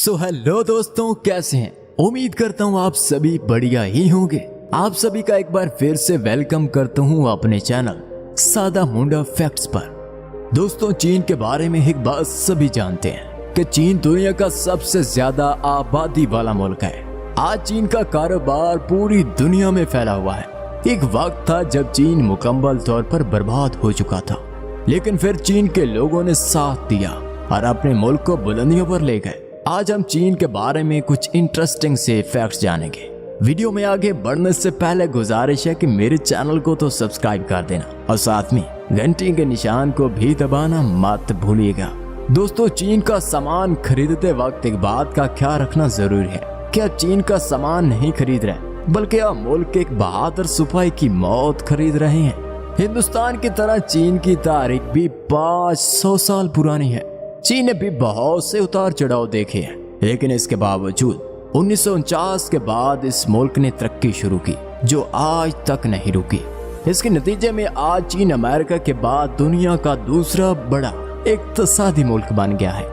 Hello दोस्तों, कैसे हैं? उम्मीद करता हूँ आप सभी बढ़िया ही होंगे। आप सभी का एक बार फिर से वेलकम करता हूँ अपने चैनल सादा मुंडा फैक्ट्स पर। दोस्तों, चीन के बारे में एक बात सभी जानते हैं कि चीन दुनिया का सबसे ज्यादा आबादी वाला मुल्क है। आज चीन का कारोबार पूरी दुनिया में फैला हुआ है। एक वक्त था जब चीन मुकम्मल तौर पर बर्बाद हो चुका था, लेकिन फिर चीन के लोगों ने साथ दिया और अपने मुल्क को बुलंदियों पर ले गए। आज हम चीन के बारे में कुछ इंटरेस्टिंग से फैक्ट्स जानेंगे। वीडियो में आगे बढ़ने से पहले गुजारिश है कि मेरे चैनल को तो सब्सक्राइब कर देना और साथ में घंटी के निशान को भी दबाना मत भूलिएगा। दोस्तों, चीन का सामान खरीदते वक्त एक बात का ख्याल रखना जरूरी है कि आप चीन का सामान नहीं खरीद रहे, बल्कि आप मुल्क के एक बहादुर सिपाही की मौत खरीद रहे हैं। हिंदुस्तान की तरह चीन की तारीख भी 500 साल पुरानी है। चीन ने भी बहुत से उतार चढ़ाव देखे हैं, लेकिन इसके बावजूद 1949 के बाद इस मुल्क ने तरक्की शुरू की जो आज तक नहीं रुकी। इसके नतीजे में आज चीन अमेरिका के बाद दुनिया का दूसरा बड़ा इक्तिसादी मुल्क बन गया है।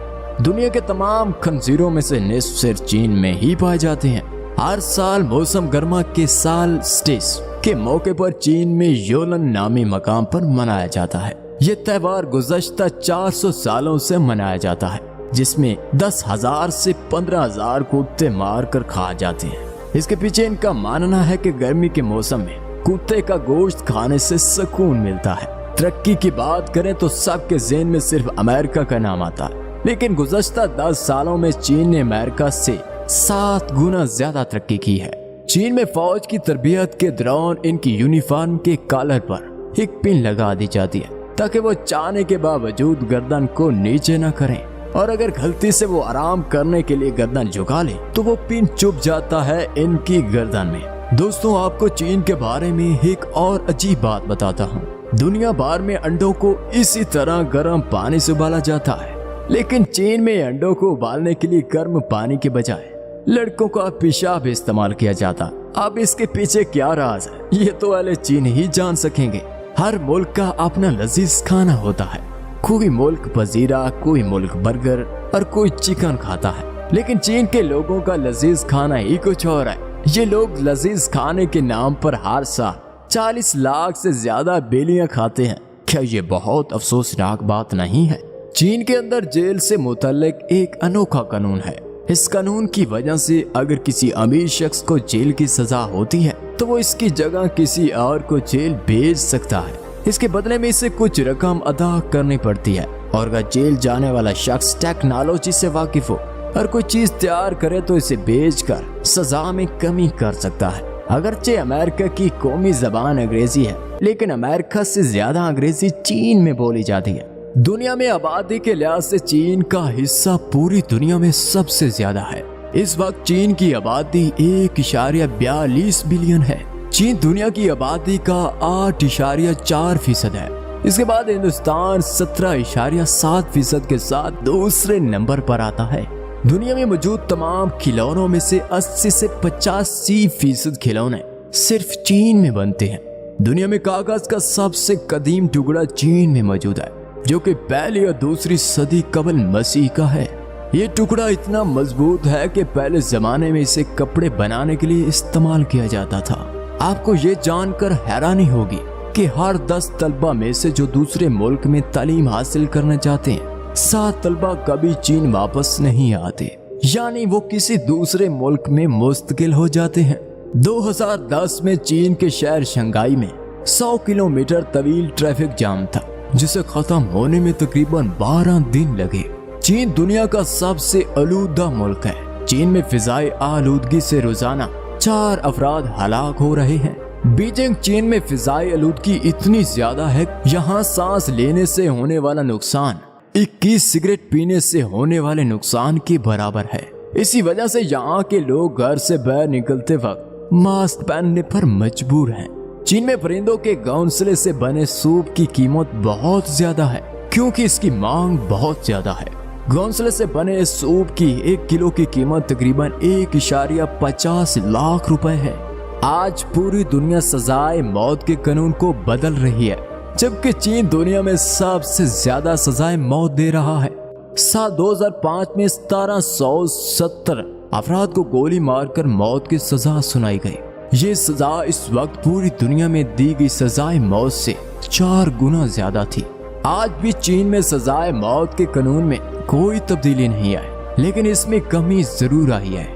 दुनिया के तमाम खंजीरों में से निस्फ सिर्फ चीन में ही पाए जाते हैं। हर साल मौसम गर्मा के साल स्टेस के मौके पर चीन में योलन नामी मकाम पर मनाया जाता है। ये त्योहार गुज़श्ता 400 सालों से मनाया जाता है, जिसमें 10,000 से 15,000 कुत्ते मार कर खा जाते हैं। इसके पीछे इनका मानना है कि गर्मी के मौसम में कुत्ते का गोश्त खाने से सुकून मिलता है। तरक्की की बात करें तो सबके ज़हन में सिर्फ अमेरिका का नाम आता है, लेकिन गुज़श्ता 10 सालों में चीन ने अमेरिका से 7 गुना ज्यादा तरक्की की है। चीन में फौज की तरबियत के दौरान इनकी यूनिफॉर्म के कॉलर पर एक पिन लगा दी जाती है ताकि वो चाहने के बावजूद गर्दन को नीचे न करें, और अगर गलती से वो आराम करने के लिए गर्दन झुका ले तो वो पिन चुभ जाता है इनकी गर्दन में। दोस्तों, आपको चीन के बारे में एक और अजीब बात बताता हूँ। दुनिया भर में अंडों को इसी तरह गर्म पानी से उबाला जाता है, लेकिन चीन में अंडों को उबालने के लिए गर्म पानी के बजाय लड़कों का पेशाब इस्तेमाल किया जाता। अब इसके पीछे क्या राज है, ये तो वाले चीन ही जान सकेंगे। हर मुल्क का अपना लजीज खाना होता है। कोई मुल्क पजीरा, कोई मुल्क बर्गर और कोई चिकन खाता है, लेकिन चीन के लोगों का लजीज खाना ही कुछ और है। ये लोग लजीज खाने के नाम पर हर साल 40 लाख से ज्यादा बेलियां खाते हैं। क्या ये बहुत अफसोसनाक बात नहीं है? चीन के अंदर जेल से मुतल्लिक एक अनोखा कानून है। इस कानून की वजह से अगर किसी अमीर शख्स को जेल की सजा होती है तो वो इसकी जगह किसी और को जेल भेज सकता है। इसके बदले में इसे कुछ रकम अदा करनी पड़ती है, और अगर जेल जाने वाला शख्स टेक्नोलॉजी से वाकिफ हो और कोई चीज तैयार करे तो इसे बेचकर सजा में कमी कर सकता है। अगरचे अमेरिका की कौमी जबान अंग्रेजी है, लेकिन अमेरिका से ज्यादा अंग्रेजी चीन में बोली जाती है। दुनिया में आबादी के लिहाज से चीन का हिस्सा पूरी दुनिया में सबसे ज्यादा है। इस वक्त चीन की आबादी 1.42 बिलियन है। चीन दुनिया की आबादी का 8.4% है। इसके बाद हिंदुस्तान 17.7% के साथ दूसरे नंबर पर आता है। दुनिया में मौजूद तमाम खिलौनों में से 80 से 85% खिलौने सिर्फ चीन में बनते हैं। दुनिया में कागज का सबसे कदीम टुकड़ा चीन में मौजूद है, जो कि पहली और दूसरी सदी कबल मसीह का है। ये टुकड़ा इतना मजबूत है कि पहले जमाने में इसे कपड़े बनाने के लिए इस्तेमाल किया जाता था। आपको ये जानकर हैरानी होगी कि हर 10 तलबा में से जो दूसरे मुल्क में तालीम हासिल करना चाहते हैं, 7 तलबा कभी चीन वापस नहीं आते, यानी वो किसी दूसरे मुल्क में मुस्तकिल हो जाते हैं। 2010 में चीन के शहर शंघाई में 100 किलोमीटर तवील ट्रैफिक जाम था, जिसे खत्म होने में तकरीबन 12 दिन लगे। चीन दुनिया का सबसे आलूदा मुल्क है। चीन में फिजाई आलूदगी से रोजाना 4 अफराद हलाक हो रहे हैं। बीजिंग चीन में फिजाई आलूदगी इतनी ज्यादा है, यहाँ सांस लेने से होने वाला नुकसान 21 सिगरेट पीने से होने वाले नुकसान के बराबर है। इसी वजह से यहाँ के लोग घर से बाहर निकलते वक्त मास्क पहनने पर मजबूर हैं। चीन में परिंदों के घोंसले से बने सूप की कीमत बहुत ज्यादा है, क्योंकि इसकी मांग बहुत ज्यादा है। घोंसले से बने सूप की 1 किलो की कीमत तकरीबन 1.50 लाख रुपए है। आज पूरी दुनिया सजाए मौत के कानून को बदल रही है, जबकि चीन दुनिया में सबसे ज्यादा सजाए मौत दे रहा है। साल 2005 में 1770 अफराद को गोली मारकर मौत की सजा सुनाई गई। ये सजा इस वक्त पूरी दुनिया में दी गई सजाए मौत से 4 गुना ज्यादा थी। आज भी चीन में सजाए मौत के कानून में कोई तब्दीली नहीं आई, लेकिन इसमें कमी जरूर आई है।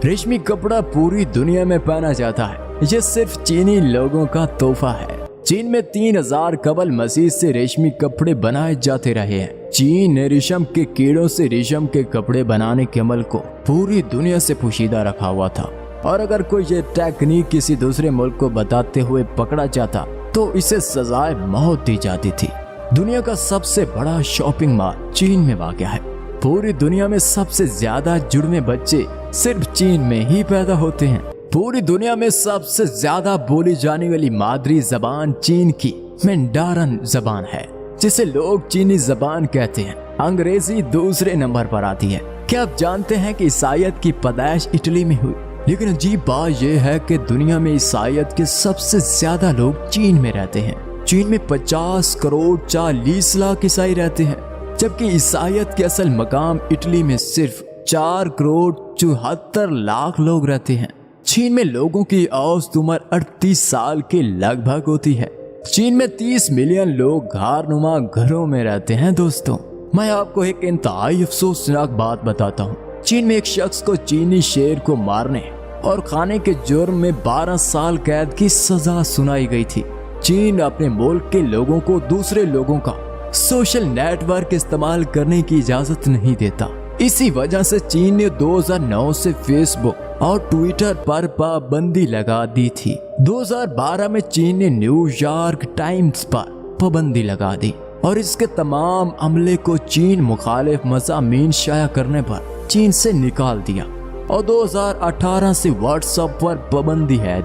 रेशमी कपड़ा पूरी दुनिया में पहना जाता है, ये सिर्फ चीनी लोगों का तोहफा है। चीन में 3000 कबल मसीह से रेशमी कपड़े बनाए जाते रहे हैं। चीन ने रेशम के कीड़ों से रेशम के कपड़े बनाने के अमल को पूरी दुनिया से पोशीदा रखा हुआ था, और अगर कोई ये टेक्निक किसी दूसरे मुल्क को बताते हुए पकड़ा जाता तो इसे सजाए मौत दी जाती थी। दुनिया का सबसे बड़ा शॉपिंग मॉल चीन में वाक़ है। पूरी दुनिया में सबसे ज्यादा जुड़वे बच्चे सिर्फ चीन में ही पैदा होते हैं। पूरी दुनिया में सबसे ज्यादा बोली जाने वाली मादरी जबान चीन की मैंडारिन जबान है, जिसे लोग चीनी जबान कहते हैं। अंग्रेजी दूसरे नंबर पर आती है। क्या आप जानते हैं कि ईसाईयत की पैदाइश इटली में हुई? लेकिन अजीब बात यह है कि दुनिया में ईसाईयत के सबसे ज्यादा लोग चीन में रहते हैं। चीन में 50 करोड़ 40 लाख ईसाई रहते हैं, जबकि ईसाईयत के असल मकाम इटली में सिर्फ 4 करोड़ 74 लाख लोग रहते हैं। चीन में लोगों की औसत उम्र 38 साल के लगभग होती है। चीन में 30 मिलियन लोग घरनुमा घरों में रहते हैं। दोस्तों, मैं आपको एक इंतहाई अफसोसनाक बात बताता हूँ। चीन में एक शख्स को चीनी शेर को मारने और खाने के जुर्म में 12 साल कैद की सजा सुनाई गई थी। चीन अपने मुल्क के लोगों को दूसरे लोगों का सोशल नेटवर्क इस्तेमाल करने की इजाजत नहीं देता। इसी वजह से चीन ने 2009 से फेसबुक और ट्विटर पर पाबंदी लगा दी थी। 2012 में चीन ने न्यूयॉर्क टाइम्स पर पाबंदी लगा दी और इसके तमाम अमले को चीन मुखालिफ मज़ामीन शाया करने पर चीन से निकाल दिया, और 2018 से व्हाट्सएप पर पाबंदी है।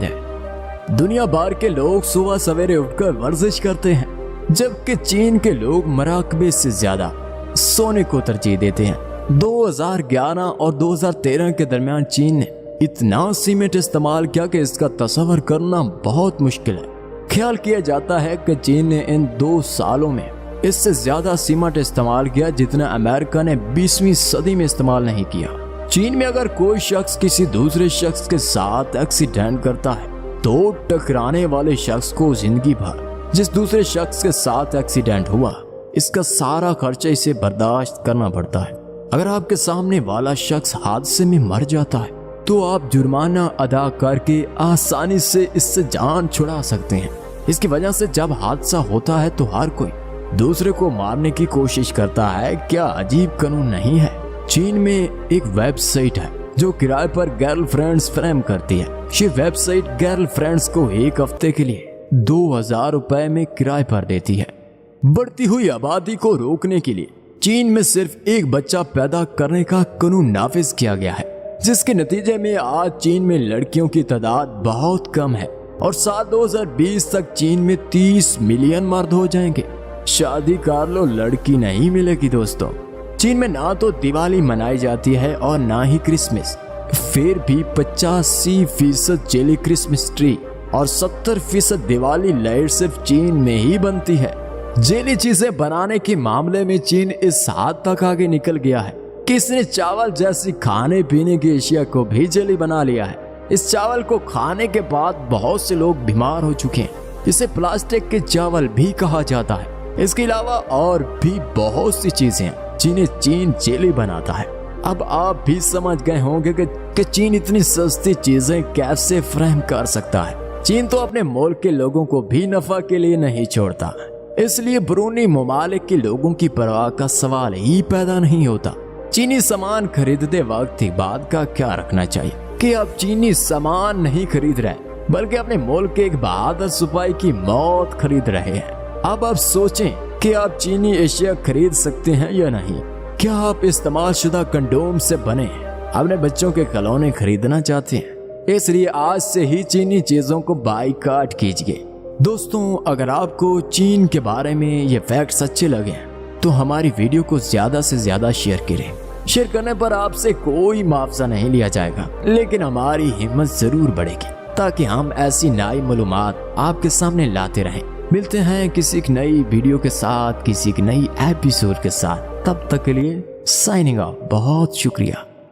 दुनिया भर के लोग सुबह सवेरे उठकर वर्जिश करते हैं, जबकि चीन के लोग मराकबे से ज्यादा सोने को तरजीह देते हैं। 2011 और 2013 के दरमियान चीन ने इतना सीमेंट इस्तेमाल किया कि इसका तस्वर करना बहुत मुश्किल है। ख्याल किया जाता है कि चीन ने इन 2 सालों में इससे ज्यादा सीमेंट इस्तेमाल किया जितना अमेरिका ने 20वीं सदी में इस्तेमाल नहीं किया। चीन में अगर कोई शख्स किसी दूसरे शख्स के साथ एक्सीडेंट करता है तो टकराने वाले शख्स को जिंदगी भर जिस दूसरे शख्स के साथ एक्सीडेंट हुआ इसका सारा खर्चा इसे बर्दाश्त करना पड़ता है। अगर आपके सामने वाला शख्स हादसे में मर जाता है तो आप जुर्माना अदा करके आसानी से इससे जान छुड़ा सकते हैं। इसकी वजह से जब हादसा होता है तो हर कोई दूसरे को मारने की कोशिश करता है। क्या अजीब कानून नहीं है? चीन में एक वेबसाइट है जो किराए पर गर्लफ्रेंड्स फ्रेम करती है। ये वेबसाइट गर्लफ्रेंड्स को एक हफ्ते के लिए 2000 रुपए में किराए पर देती है। बढ़ती हुई आबादी को रोकने के लिए चीन में सिर्फ एक बच्चा पैदा करने का कानून नाफिज किया गया है, जिसके नतीजे में आज चीन में लड़कियों की तादाद बहुत कम है और साल 2020 तक चीन में 30 मिलियन मर्द हो जाएंगे। शादी कर लो, लड़की नहीं मिलेगी। दोस्तों, चीन में ना तो दिवाली मनाई जाती है और ना ही क्रिसमस, फिर भी 85% जेली क्रिसमस ट्री और 70% दिवाली लाइट सिर्फ चीन में ही बनती है। जेली चीजें बनाने के मामले में चीन इस हद तक आगे निकल गया है कि इसने चावल जैसी खाने पीने की एशिया को भी जेली बना लिया है। इस चावल को खाने के बाद बहुत से लोग बीमार हो चुके हैं। इसे प्लास्टिक के चावल भी कहा जाता है। इसके अलावा और भी बहुत सी चीजें हैं जिन्हें चीन जेली बनाता है। अब आप भी समझ गए होंगे कि चीन इतनी सस्ती चीजें कैसे फ्रेम कर सकता है। चीन तो अपने मुल्क के लोगों को भी नफा के लिए नहीं छोड़ता, इसलिए बैरूनी ममालिक के लोगों की परवाह का सवाल ही पैदा नहीं होता। चीनी सामान खरीदते वक्त एक बात का क्या रखना चाहिए कि आप चीनी सामान नहीं खरीद रहे, बल्कि अपने मुल्क के एक बहादुर सिपाही की मौत खरीद रहे हैं। अब आप सोचें कि आप चीनी एशिया खरीद सकते हैं या नहीं। क्या आप इस्तेमाल शुदा कंडोम से बने अपने बच्चों के खिलौने खरीदना चाहते हैं? इसलिए आज से ही चीनी चीजों को बाइकाट कीजिए। दोस्तों, अगर आपको चीन के बारे में ये फैक्ट्स अच्छे लगे तो हमारी वीडियो को ज्यादा से ज्यादा शेयर करें। शेयर करने पर आपसे कोई मुआवजा नहीं लिया जाएगा, लेकिन हमारी हिम्मत जरूर बढ़ेगी ताकि हम ऐसी नई मालूमात आपके सामने लाते रहें। मिलते हैं किसी एक नई वीडियो के साथ, किसी एक नई एपिसोड के साथ। तब तक के लिए साइनिंग ऑफ। बहुत शुक्रिया।